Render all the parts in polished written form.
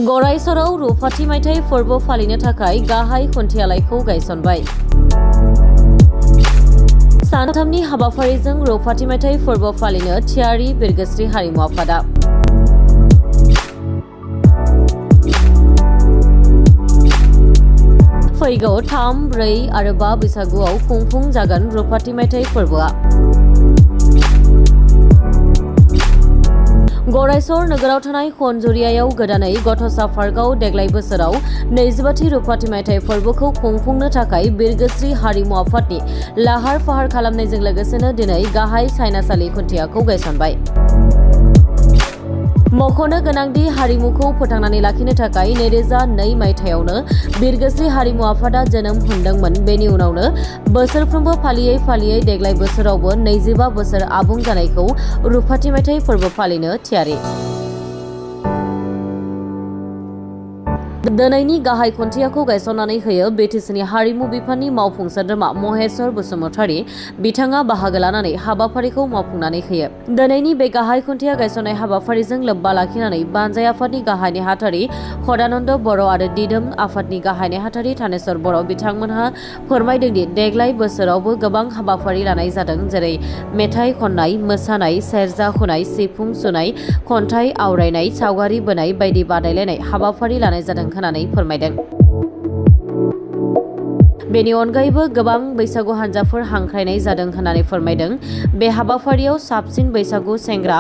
गरायसराव रुफाथि मायथाइ फोरबो फालिनो थाखाय गाहाय खुन्थियालायखौ गायसनबाय। सानथामनि हाबाफारिजों रुफाथि मायथाइ फोरबो फालिनो थियारि बिरगोस्रि हारिमु आफादा। फैगौ 3, 4 आरो 5 बैसागुआव खुंफुं जागोन रुफाथि मायथाइ फोरबोआ। गरायसर नोगोराव थानाय खनजुरियायाव गोदानै गथ'सा पार्कआव देग्लाय बोसोराव 25थि रुफाथि मायथाइ फोरबोखौ खुंफुंनो थाखाय बिरगोस्रि हारिमु आफादनि लाहार फाहार खालामनायजों लोगोसेनो दिनै गाहाय सायनासालि खुन्थियाखौ गायसनबाय। मख'नो गोनांदि हारिमुखौ फोथांनानै लाखिनो थाखाय 2002 मायथाइयावनो बिरगोस्रि हारिमु आफादा जोनोम मोनदोंमोन। बेनि उनावनो बोसोरफ्रोमबो फालियै फालियै देग्लाय बोसोरावबो 25 बोसोर आबुं जानायखौ रुफाथि मायथाइ फोरबो फालिनो थियारि। दिनैनि गाहाय खुन्थियाखौ गायसननानै होयो बिटिसिनि हारिमु बिफाननि मावफुं सोद्रोमा महेश्वर बसुमतारी। बिथाङा बाहागो लानानै हाबाफारिखौ मावफुंनानै होयो। दिनैनि बे गाहाय खुन्थिया गायसननाय हाबाफारिजों लोब्बा लाखिनानै बानजाय आफादनि गाहाय नेहाथारि खदानन्द बर' आरो दिदोम आफादनि गाहाय नेहाथारि थानेश्वर बर' बिथांमोनहा फोरमायदोंदि देग्लाय बोसोरावबो गोबां हाबाफारि लानाय जादों, जेरै मेथाइ खननाय, मोसानाय, सेरजा हुनाय, सिफुं सुनाय, खन्थाइ आवरायनाय, सावगारि बोनाय बायदि बादायलायनाय हाबाफारि लानाय जादों होननानै फोरमायदों। बेनि अनगायैबो गोबां बैसागु हानजाफोर हांख्रायनाय जादों होननानै फोरमायदों। बे हाबाफारियाव साबसिन बैसागु सेंग्रा,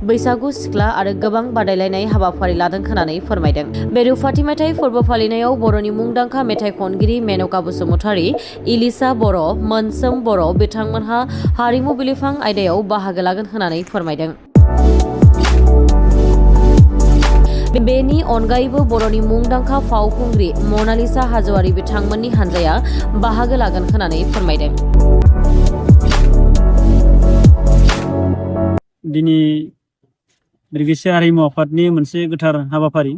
बैसागु सिख्ला आरो गोबां बादायलायनाय हाबाफारि लादों होननानै फोरमायदों। बे रुफाथि मायथाइ फोरबो फालिनायाव बर'नि मुंदांखा मेथाइ खनगिरि मेनका बसुमतारी, इलिसा बर', मोनसोम बर' बिथांमोनहा हारिमु बिलिफां आयदायाव बाहागो लागोन होननानै फोरमायदों। बेनि अनगायैबो बर'नि मुंदांखा फावखुंग्रि मनालिसा हाज'वारि बिथांमोननि हानजाया बाहागो लागोन होननानै फोरमायदों। दिनै बिरगोस्रि हारिमु आफादनि मोनसे गोथार हाबाफारि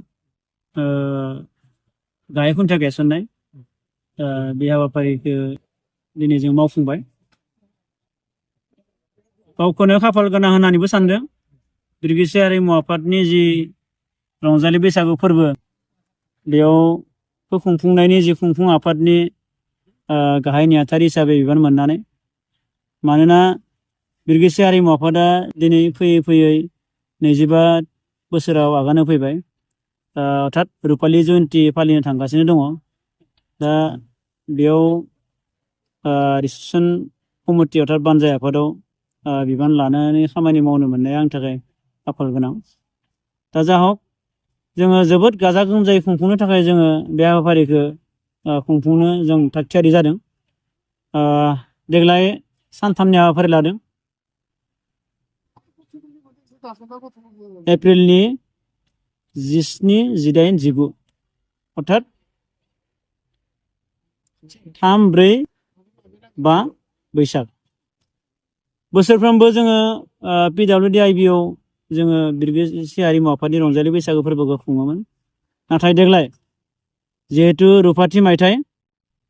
गाहाय खुन्थिया गायसननाय, बे हाबाफारिखौ दिनै जों मावफुंबाय। गावखौनो खाफाल गोनां होननानैबो सानदों। बिरगोस्रि हारिमु आफादनि जि रंजालि बैसागु फोरबो, बेयाव खुंफुंनायनि जि खुंफुं आफादनि गाहाय नेहाथारि हिसाबै बिबान मोननानै, मानोना बिरगोस्रि हारिमु आफादा दिनै फैयै फैयै 25 बोसोराव आगान होफैबाय। अर्थात रुपालि जयन्ती फालिनो थांगासिनो दङ। दा बेयाव रिसेपसन कमिटि अर्थात बानजाय आफादाव बिबान लानानै खामानि मावनो मोननाया आंनि थाखाय खाफाल गोनां। दा जा हक, जोङो जोबोद गाजा गोमजायै खुंफुंनो थाखाय जोङो बे हाबाफारिखौ खुंफुंनो जों थाग थियारि जादों। देग्लाय सानथामनि हाबाफारि लादों। एप्रिलनि 17, 18, 19 अर्थात 3, 4, 5 बैसाग। बोसोरफ्रोमबो जोङो PWD-IB आव जोङो बिरगोस्रि हारिमु आफादनि रंजालि बैसागु फोरबोखौ खुङोमोन। नाथाय देग्लाय जिहेथु रुफाथि मायथाइ,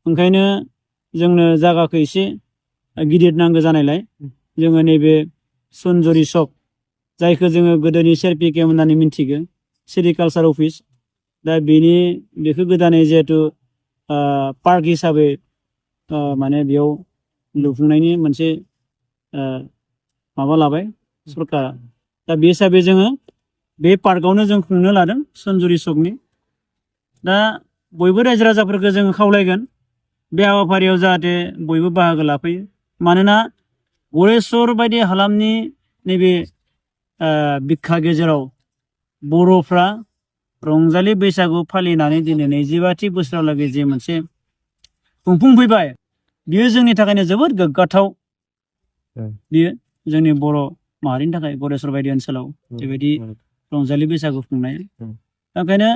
ओंखायनो जोंनो जायगाखौ एसे गिदिर नांगौ जानायलाय जोङो नैबे सनजुरि सक, जायखौ जोङो गोदोनि सेरपि केम्प होननानै मिन्थिगौ, सेरिकालसार अफिस, दा बेखौ गोदानै जिहेथु पार्क हिसाबै माने बेयाव लुफुंनायनि मोनसे माबा लाबाय सरकारा। दा बे हिसाबै जोङो बे पार्कआवनो जों खुंनो लादों, सनजुरि सकनि। दा बयबो रायजो राजाफोरखौ जोङो खावलायगोन बे हाबाफारियाव जाहाथे बयबो बाहागो लाफैयो। मानोना गरायसर बायदि हालामनि नैबे बिखा गेजेराव बर'फ्रा रंजालि बैसागु फालिनानै दिनै 25थि बोसोरावलागै जे मोनसे खुंफुंफैबाय, बियो जोंनि थाखायनो जोबोद गोग्गाथाव। बियो जोंनि बर' माहारिनि थाखाय गरायसर बायदि ओनसोलाव बेबायदि रंजालि बैसागु खुंनाय। ओंखायनो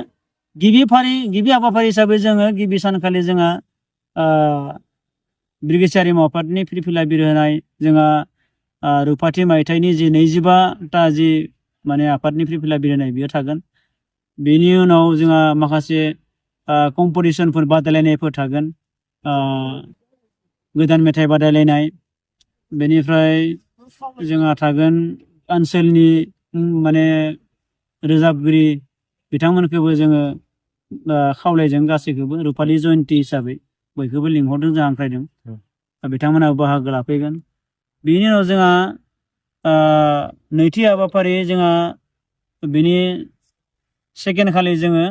गिबि हाबाफारि हिसाबै जोङो गिबि सानखालि जोंहा बिरगोस्रि हारिमु आफादनि फिरफिला बिर होनाय, जोंहा रुफाथि मायथाइनि जि 25टा जि माने आफादनि फिरफिला बिर होनाय बियो थागोन। बेनि उनाव जोंहा माखासे कम्पिटिसनफोर बादायलायनायफोर थागोन, गोदान मेथाइ बादायलायनाय, बेनिफ्राय जोंहा थागोन ओनसोलनि माने रोजाबगिरि बिथांमोनखौबो जोङो खावलायजों गासैखौबो रुफालि जयन्ति हिसाबै बयखौबो लिंहरदों जों हांख्रायदों बिथांमोनाबो बाहागो लाफैगोन बिनि उनाव जोंहा नैथि हाबाफारि जोंहा बिनि सेकेन्ड खालि जोङो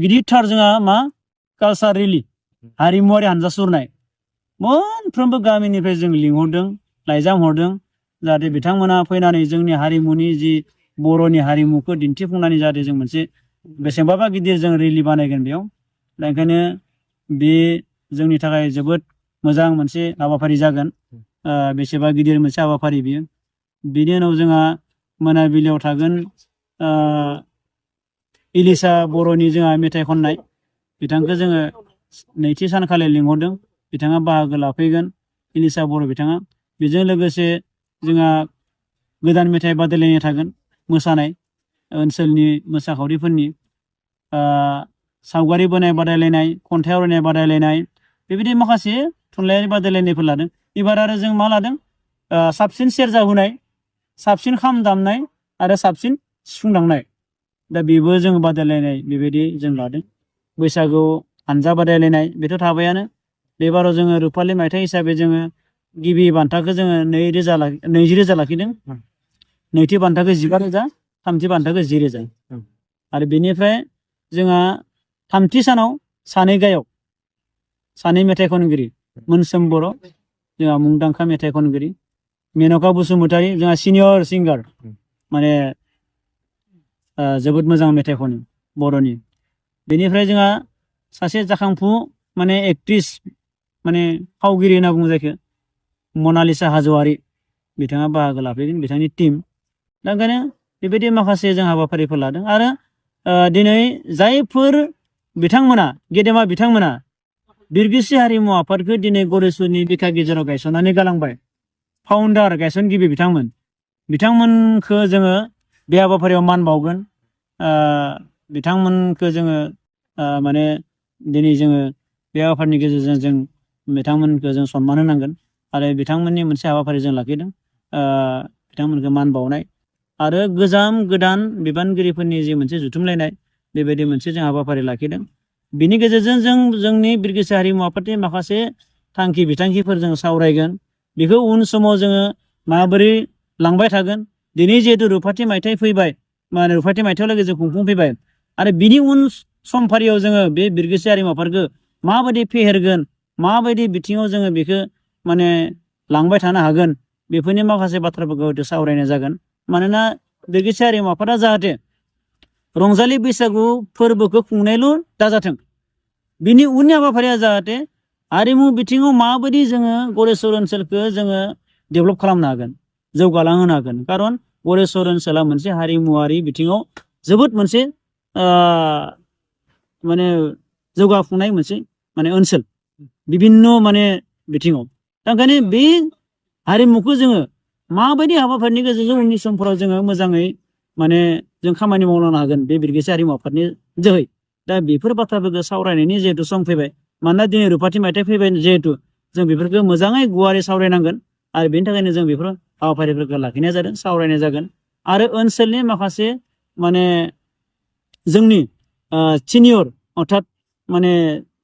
गिदिरथार जोंहा मा कालचार रेलि हारिमुवारि हानजा सुरनाय मोनफ्रोमबो गामिनिफ्राय जों लिंहरदों लाइजाम हरदों जाहाथे बिथांमोना फैनानै जोंनि हारिमुनि जि बर'नि हारिमुखौ दिन्थिफुंनानै जाहाथे जों मोनसे बेसेबांबा गिदिर जों रेलि बानायगोन बेयाव दा ओंखायनो बे जोंनि थाखाय जोबोद मोजां मोनसे हाबाफारि जागोन बेसेबा गिदिर मोनसे हाबाफारि बियो बिनि उनाव जोंहा मोनाबिलियाव थागोन इलिसा बर'नि जोंहा मेथाइ खननाय बिथांखौ जोङो नैथि सानखालि लिंहरदों बिथाङा बाहागो लाफैगोन इलिसा बर' बिथाङा बेजों लोगोसे जोंहा गोदान मेथाइ बादायलायनाय थागोन मोसानाय ओनसोलनि मोसाखावरिफोरनि सावगारि बोनाय बादायलायनाय खन्थाइ आवरायनाय बादायलायनाय बेबायदि माखासे थुनलाइयारि बादायलायनायफोर लादों एबार आरो जों मा लादों साबसिन सेरजा हुनाय साबसिन खाम दामनाय आरो साबसिन सिफुं दामनाय दा बेबो जों बादायलायनाय बेबायदि जों लादों बैसागु हानजा बादायलायनाय बेथ' थाबायानो बेबाराव जोङो रुफालि मायथाइ हिसाबै जोङो गिबि बान्थाखौ जोङो 20,000 लाखिदों नैथि बान्थाखौ 15,000 थामथि बान्थाखौ 10,000 आरो बेनिफ्राय जोंहा थामथि सानाव सानै गायक सानै मेथाइ खनगिरि मोनसोम बर' जोंहा मुंदांखा मेथाइ खनगिरि मेनका बसुमतारी जोंहा सिनियर सिंगार माने जोबोद मोजां मेथाइ खनो बर'नि बेनिफ्राय जोंहा सासे जाखांफु माने एक्ट्रिस माने फावगिरि होनना बुङो जायखौ मनालिसा हाज'वारि बिथाङा बाहागो लाफैगोन बिथांनि टीम दा ओंखायनो बेबायदि माखासे जों हाबाफारिफोर लादों आरो दिनै जायफोर बिथांमोना गेदेमा बिथांमोना बिरगोस्रि हारिमु आफादखौ दिनै गरेस्वरनि बिखा गेजेराव गायसननानै गालांबाय फाउन्डार गायसनगिरि बिथांमोनखौ जोङो बे हाबाफारियाव मान बावगोन बिथांमोनखौ जोङो माने दिनै जोङो बे हाबाफारिनि गेजेरजों जों बिथांमोनखौ जों सनमान होनांगोन आरो बिथांमोननि मोनसे हाबाफारि जों लाखिदों बिथांमोनखौ मान बावनाय आरो गोदान बिबानगिरिफोरनि जि मोनसे जुथुमलायनाय बेबायदि मोनसे जों हाबाफारि लाखिदों बिनि गेजेरजों जों जोंनि बिरगोस्रि हारिमु आफादनि माखासे थांखि बिथांखिफोर जों सावरायगोन बेखौ उन समाव जोङो माबोरै लांबाय थागोन दिनै जिहेतु रुफाथि मायथाइ फैबाय माने रुफाथि मायथाइयावलागै जों खुंफुंफैबाय आरो बिनि उन समफारियाव जोङो बे बिरगोस्रि हारिमु आफादखौ माबायदि फेहेरगोन माबायदि बिथिङाव जोङो बेखौ माने लांबाय थानो हागोन बेफोरनि माखासे बाथ्राफोरखौ हयथ' सावरायनाय जागोन मानोना बिरगोस्रि हारिमु आफादा जाहाथे रंजालि बैसागु फोरबोखौ खुंनायल' दाजाथों बिनि उननि हाबाफारिया जाहाथे हारिमु बिथिङाव माबायदि जोङो गरेस्वर ओनसोलखौ जोङो डेभेलप खालामनो हागोन जौगालांहोनो हागोन खारन गरेस्वर ओनसोला मोनसे हारिमुवारि बिथिङाव जोबोद मोनसे माने जौगाफुंनाय मोनसे माने ओनसोल बिभिन्न माने बिथिङाव दा ओंखायनो बे हारिमुखौ जोङो माबायदि हाबाफारिनि गेजेरजों उननि समफोराव जोङो मोजाङै माने जों खामानि मावलांनो हागोन बे बिरगोस्रि हारिमु आफादनि जोहै दा बेफोर बाथ्राफोरखौ सावरायनायनि जिहेतु सम फैबाय मानोना दिनै रुफाथि मायथाइ फैबाय जिहेतु जों बेफोरखौ मोजाङै गुवारै सावरायनांगोन आरो बेनि थाखायनो जों बेफोर हाबाफारिफोरखौ लाखिनाय जादों सावरायनाय जागोन आरो ओनसोलनि माखासे माने जोंनि सिनियर अर्थात माने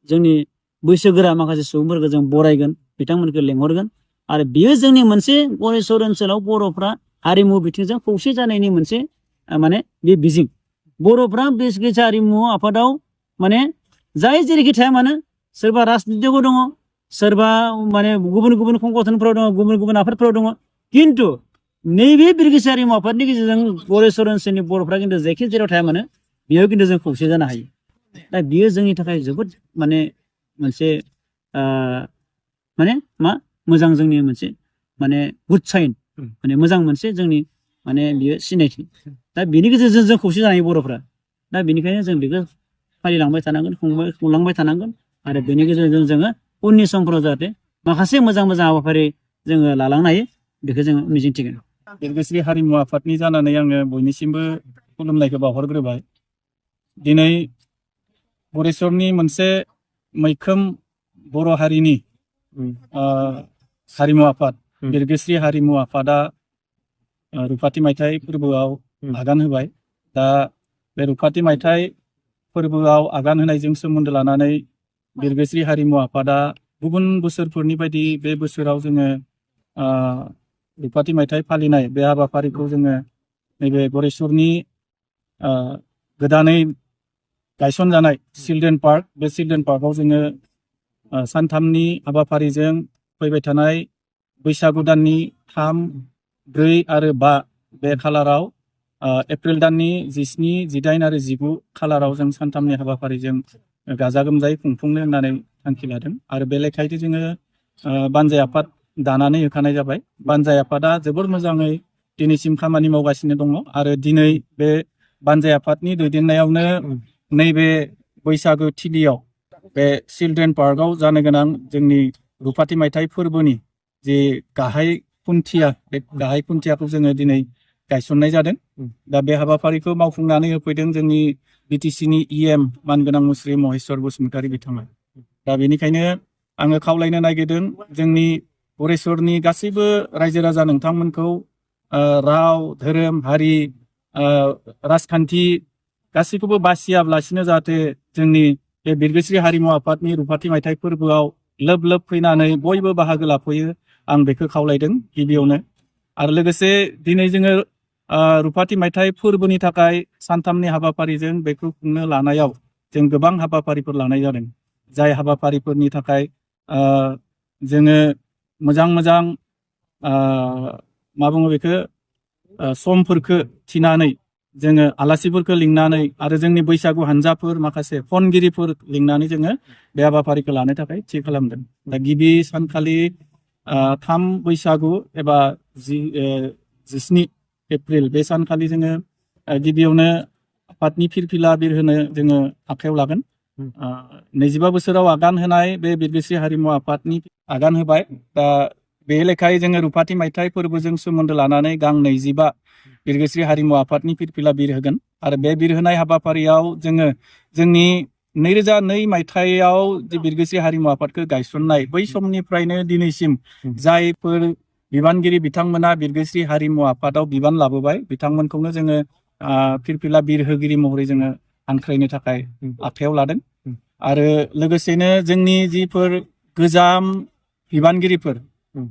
जोंनि बैसोगोरा माखासे सुबुंफोरखौ जों बरायगोन बिथांमोनखौ लेंहरगोन आरो बेयो जोंनि मोनसे गरेस्वर ओनसोलाव बर'फ्रा हारिमु बिथिंजों खौसे जानायनि मोनसे माने बे बिजिं बर'फ्रा बिरगोस्रि हारिमु आफादाव माने जाय जेरैखि थाया मानो सोरबा राजनितिआव दङ सोरबा माने गुबुन संगठनफोराव दङ गुबुन आफादफोराव दङ खिन्थु नैबे बिरगोस्रि हारिमु आफादनि गेजेरजों गरेस्वर ओनसोलनि बर'फ्रा खिन्थु जायखि जेराव थाया मानो बेयाव खिन्थु जों खौसे जानो हायो दा बियो जोंनि थाखाय जोबोद माने मोनसे माने मा मोजां जोंनि मोनसे माने गुड साइन माने मोजां मोनसे जोंनि माने बियो सिनायथि दा बेनि गेजेरजों जों खौसे जानो हायो बर'फ्रा दा बेनिखायनो जों बेखौ फालिलांबाय थानांगोन खुंलांबाय थानांगोन आरो बेनि गेजेरजों जोङो उननि समफोराव जाहाथे माखासे मोजां हाबाफारि जोङो लालांनो हायो बेखौ जोङो मिजिंथिगोन बिरगोस्रि हारिमु आफादनि जानानै आङो बयनिसिमबो खुलुमनायखौ बावहरग्रोबाय दिनै गरेस्वरनि मोनसे मैखोम बर' हारिनि हारिमु आफाद बिरगोस्रि हारिमु आफादा रुफाथि मायथाइ फोरबोआव आगान होबाय। दा बे रुफाथि मायथाइ फोरबोआव आगान होनायजों सोमोन्दो लानानै बिरगोस्रि हारिमु आफादा गुबुन बोसोरफोरनि बायदि बे बोसोराव जोङो रुफाथि मायथाइ फालिनाय बे हाबाफारिखौ जोङो नैबे गरेस्वरनि गोदानै गायसनजानाय चिल्ड्रेन पार्क, बे चिल्ड्रेन पार्कआव जोङो सानथामनि हाबाफारिजों फैबाय थानाय बैसागु दाननि 3, 4 आरो 5 बे खालाराव एप्रिल दाननि 17, 18 आरो 19 खालाराव जों सानथामनि हाबाफारिजों गाजा गोमजायै खुंफुंनो होननानै थांखि लादों। आरो बे लेखायै जोङो बानजाय आफाद दानानै होखानाय जाबाय। बानजाय आफादा जोबोर मोजाङै दिनैसिम खामानि मावगासिनो दङ आरो दिनै बे बानजाय आफादनि दैदेननायावनो नैबे बैसागो थिलियाव बे चिल्ड्रेन पार्कआव जानो गोनां जोंनि रुफाथि मायथाइ फोरबोनि जे गाहाय खुन्थिया, बे गाहाय खुन्थियाखौ जोङो दिनै गायसननाय जादों। दा बे हाबाफारिखौ मावफुंनानै होफैदों जोंनि बिटिसिनि EM मानगोनां मुस्रि महेस्वर बसुमतारी बिथाङा। दा बेनिखायनो आङो खावलायनो नागिरदों जोंनि गरेस्वरनि गासैबो रायजो राजा नोंथांमोनखौ राव, धोरोम, हारि, राजखान्थि गासैखौबो बासियाब्लासिनो जाहाथे जोंनि बे बिरगोस्रि हारिमु आफादनि रुफाथि मायथाइ फोरबोआव लोब लोब फैनानै बयबो बाहागो लाफैयो, आं बेखौ खावलायदों गिबियावनो। आरो लोगोसे दिनै जोङो रुफाथि मायथाइ फोरबोनि थाखाय सानथामनि हाबाफारिजों बेखौ खुंनो लानायाव जों गोबां हाबाफारिफोर लानाय जादों। जाय हाबाफारिफोरनि थाखाय जोङो मोजां मोजां मा बुङो बेखौ समफोरखौ थिनानै जोङो आलासिफोरखौ लिंनानै आरो जोंनि बैसागु हानजाफोर माखासे खनगिरिफोर लिंनानै जोङो बे हाबाफारिखौ लानो थाखाय थि खालामदों। दा गिबि सानखालि 3 बैसागु एबा 17 एप्रिल बे सानखालि जोङो गिबियावनो आफादनि फिरफिला बिरहोनो जोङो आखायाव लागोन। 25 बोसोराव आगान होनाय बे बिरगोस्रि हारिमु आफादनि आगान होबाय। दा बे लेखायै जोङो रुफाथि मायथाइ फोरबोजों सोमोन्दो लानानै गां 25 बिरगोस्रि हारिमु आफादनि फिरफिला बिरहोगोन। आरो बे बिरहोनाय हाबाफारियाव जोङो जोंनि 2002 मायथाइयाव जे बिरगोस्रि हारिमु आफादखौ गायसननाय बै समनिफ्रायनो दिनैसिम जायफोर बिबानगिरि बिथांमोना बिरगोस्रि हारिमु आफादाव बिबान लाबोबाय बिथांमोनखौनो जोङो फिरफिला बिरहोगिरि महरै जोङो हांख्रायनो थाखाय आखायाव लादों। आरो लोगोसेनो जोंनि जिफोर गोजाम बिबानगिरिफोर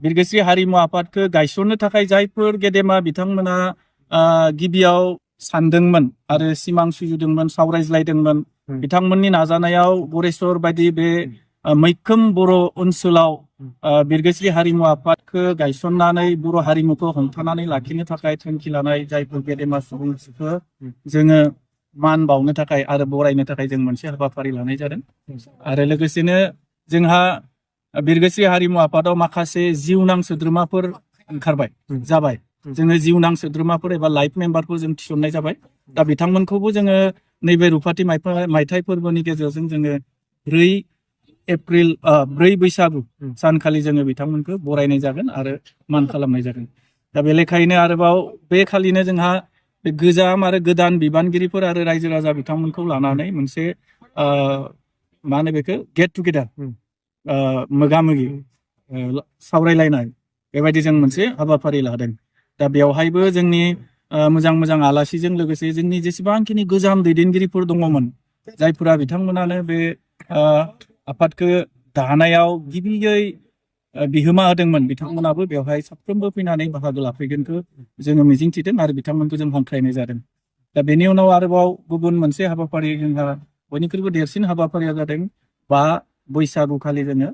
बिरगोस्रि हारिमु आफादखौ गायसननो थाखाय जायफोर गेदेमा बिथांमोना गिबियाव सानदोंमोन आरो सिमां सुजुदोंमोन, सावरायज्लायदोंमोन, बिथांमोननि नाजानायाव गरेस्वर बायदि बे मैखोम बर' ओनसोलाव बिरगोस्रि हारिमु आफादखौ गायसननानै बर' हारिमुखौ हमथानानै लाखिनो थाखाय थांखि लानाय जायफोर गेदेमा सुबुंफोरखौ जोङो मान बावनो थाखाय आरो बरायनो थाखाय जों मोनसे हाबाफारि लानाय जादों। आरो लोगोसेनो जोंहा बिरगोस्रि हारिमु आफादाव माखासे जिउनां सोद्रोमाफोर ओंखारबाय जाबाय। जोङो जिउनां सोद्रोमाफोर एबा लाइफ मेम्बारफोर जों थिसननाय जाबाय। दा बिथांमोनखौबो जोङो नैबे रुफाथि मायथाइ फोरबोनि गेजेरजों जोङो 4 बैसागु सानखालि जोङो बिथांमोनखौ बरायनाय जागोन आरो मान खालामनाय जागोन। दा बे लेखायैनो आरोबाव बे खालिनो जोंहा बे गोजाम आरो गोदान बिबानगिरिफोर आरो रायजो राजा बिथांमोनखौ लानानै मोनसे मा होनो बेखौ गेट टुगेदार मोगामोगि सावरायलायनाय बेबायदि जों मोनसे हाबाफारि लादों। दा बेवहायबो जोंनि मोजां मोजां आलासिजों लोगोसे जोंनि जेसेबांखिनि गोजाम दैदेनगिरिफोर दङमोन जायफोरा बिथांमोनानो बे आफादखौ दानायाव गिबियै बिहोमा होदोंमोन बिथांमोनाबो बेवहाय साफ्रोमबो फैनानै बाहागो लाफैगोनखौ जोङो मिजिंथिदों आरो बिथांमोनखौ जों हांख्रायनाय जादों। दा बेनि उनाव आरोबाव गुबुन मोनसे हाबाफारि जोंहा बयनिख्रुइबो देरसिन हाबाफारिया जादों 5 बैसागु खालि जोङो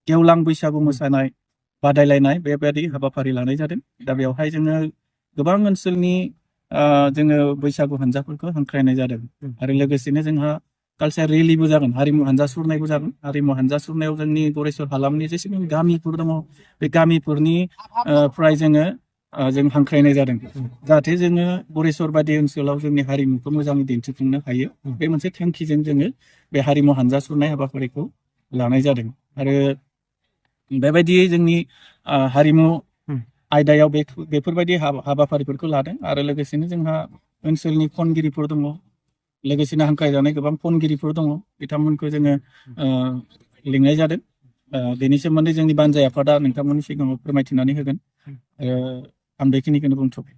गेवलां बैसागु मोसानाय बादायलायनाय बेबायदि हाबाफारि लानाय जादों। दा बेवहाय जोङो गोबां ओनसोलनि जोङो बैसागु हानजाफोरखौ हांख्रायनाय जादों। आरो लोगोसेनो जोंहा कालचार रेलिबो जागोन, हारिमु हानजा सुरनायबो जागोन। हारिमु हानजा सुरनायाव जोंनि गरेस्वर हालामनि जेसेबां गामिफोर दङ बे गामिफोरनि फ्राय जों हांख्रायनाय जादों जाहाथे जोङो गरेस्वर बायदि ओनसोलाव जोंनि हारिमुखौ मोजाङै दिन्थिफुंनो हायो। बे मोनसे थांखिजों जोङो बे हारिमु हानजा सुरनाय हाबाफारिखौ लानाय जादों। आरो बेबायदियै जोंनि हारिमु आयदायाव बेफोरबायदि हाबाफारिफोरखौ लादों। आरो लोगोसेनो जोंहा ओनसोलनि खनगिरिफोर दङ, लोगोसेनो हांख्रायजानाय गोबां खनगिरिफोर दङ, बिथांमोनखौ जोङो लिंनाय जादों। बेनि सोमोन्दै जोंनि बानजाय आफादा नोंथांमोननि सिगाङाव फोरमायथिनानै होगोन। आं बेखिनिखौनो बुंथ'बाय।